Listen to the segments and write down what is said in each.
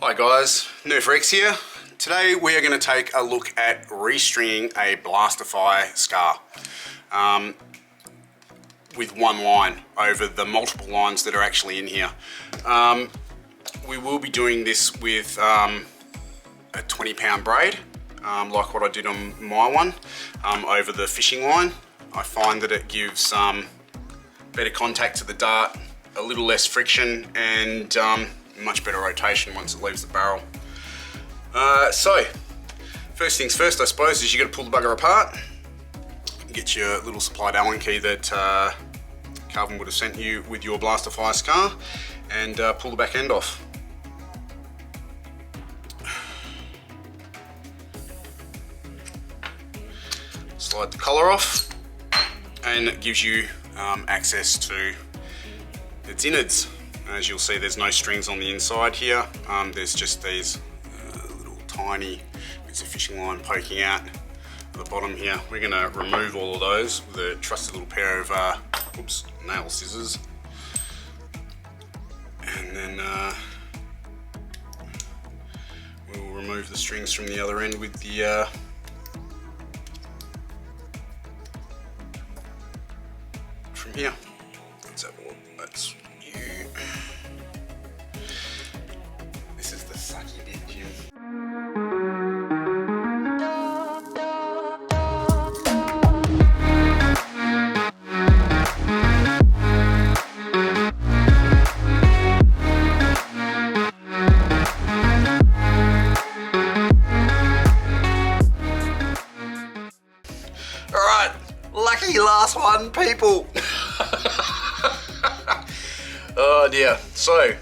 Hi guys, Nerfer X here. Today we are going to take a look at restringing a Blasterfy SCAR with one line over the multiple lines that are actually in here. We will be doing this with a 20-pound braid, like what I did on my one, over the fishing line. I find that it gives better contact to the dart, a little less friction, and much better rotation once it leaves the barrel. So, first things first, I suppose, is you got to pull the bugger apart. Get your little supplied Allen key that Calvin would have sent you with your Blasterfy SCAR, and pull the back end off. Slide the collar off, and it gives you access to its innards. As you'll see, there's no strings on the inside here. There's just these little tiny bits of fishing line poking out at the bottom here. We're going to remove all of those with a trusty little pair of nail scissors. And then we'll remove the strings from the other end with the from here. Let's have a look. That's you. This is the sucky bit, Jim. Alright, lucky last one, people. Oh dear. So,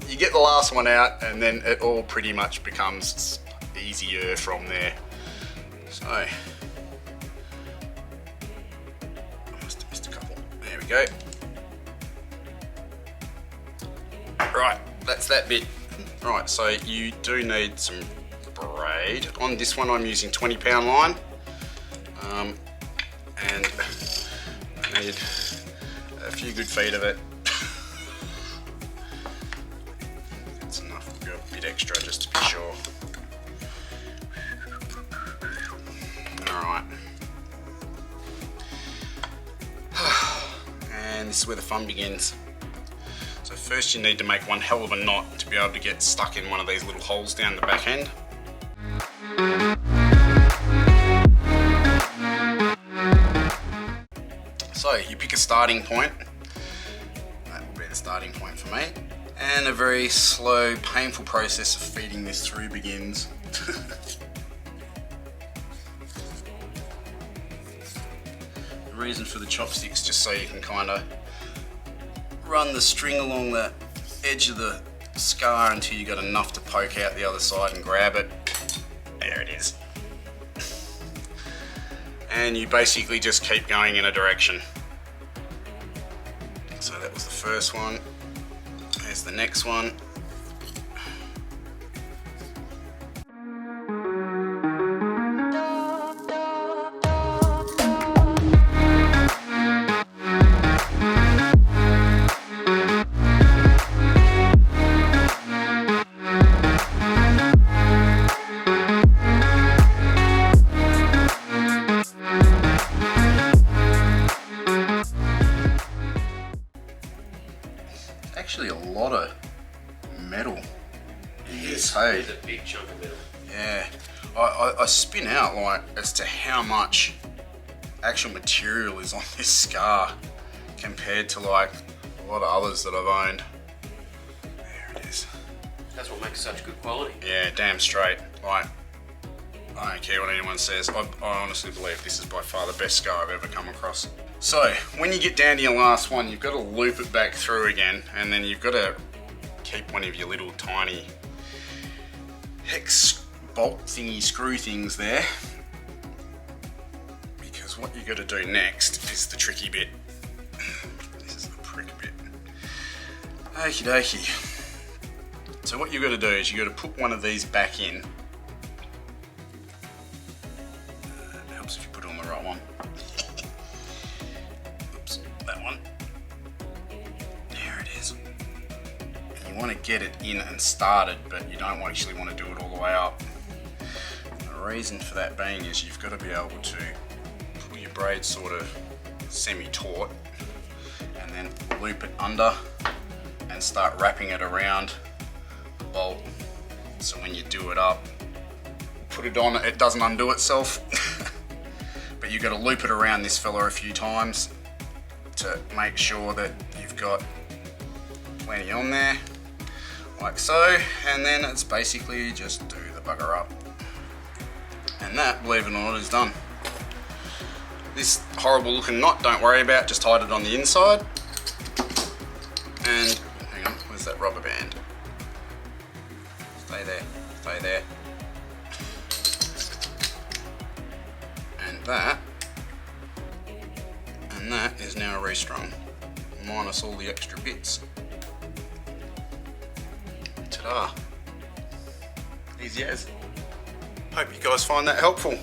you get the last one out, and then it all pretty much becomes easier from there. So, I must have missed a couple. There we go. Right, that's that bit. Right, so you do need some braid. On this one I'm using 20-pound line. And I need a few good feet of it. That's enough. We'll go a bit extra just to be sure. Alright. And this is where the fun begins. So first you need to make one hell of a knot to be able to get stuck in one of these little holes down the back end. So you pick a starting point. That will be the starting point for me. And a very slow, painful process of feeding this through begins. The reason for the chopsticks, just so you can kind of run the string along the edge of the SCAR until you got enough to poke out the other side and grab it. There it is. And you basically just keep going in a direction. So that was the first one. There's the next one. Actually a lot of metal in this, hey? It's a big chunk of metal. Yeah, I spin out like as to how much actual material is on this SCAR compared to like a lot of others that I've owned. There it is. That's what makes such good quality. Yeah, damn straight. Like, I don't care what anyone says. I honestly believe this is by far the best SCAR I've ever come across. So, when you get down to your last one, you've got to loop it back through again, and then you've got to keep one of your little tiny hex bolt thingy screw things there, because what you've got to do next is the tricky bit. This is the prick bit. Okie dokie. So what you've got to do is you've got to put one of these back in. It helps if you put it on the right one. Oops, that one. There it is. And you want to get it in and started, but you don't actually want to do it all the way up. The reason for that being is you've got to be able to pull your braid sort of semi-taut and then loop it under and start wrapping it around the bolt, so when you do it up, put it on, it doesn't undo itself. But you've got to loop it around this fella a few times to make sure that you've got plenty on there, like so, and then it's basically just do the bugger up. And that, believe it or not, is done. This horrible looking knot, don't worry about, just hide it on the inside. And, hang on, where's that rubber band? Stay there, stay there. And that is now restrung, minus all the extra bits. Ta-da! Easy as. Hope you guys find that helpful.